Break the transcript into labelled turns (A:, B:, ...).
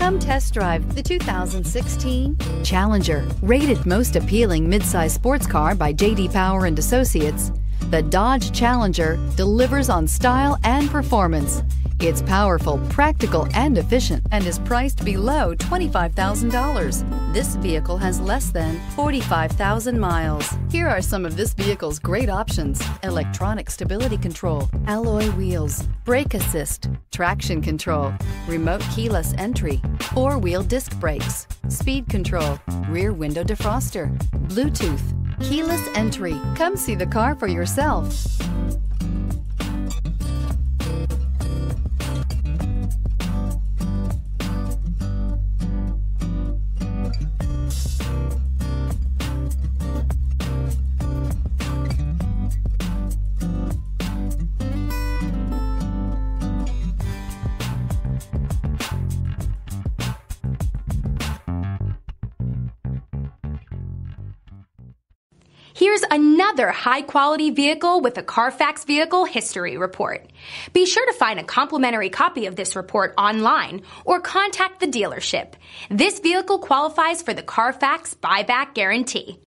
A: Come test drive the 2016 Challenger. Rated most appealing midsize sports car by J.D. Power and Associates, the Dodge Challenger delivers on style and performance. It's powerful, practical, and efficient, and is priced below $25,000. This vehicle has less than 45,000 miles. Here are some of this vehicle's great options: electronic stability control, alloy wheels, brake assist, traction control, remote keyless entry, four-wheel disc brakes, speed control, rear window defroster, Bluetooth, keyless entry. Come see the car for yourself.
B: Here's another high-quality vehicle with a Carfax Vehicle History Report. Be sure to find a complimentary copy of this report online or contact the dealership. This vehicle qualifies for the Carfax Buyback Guarantee.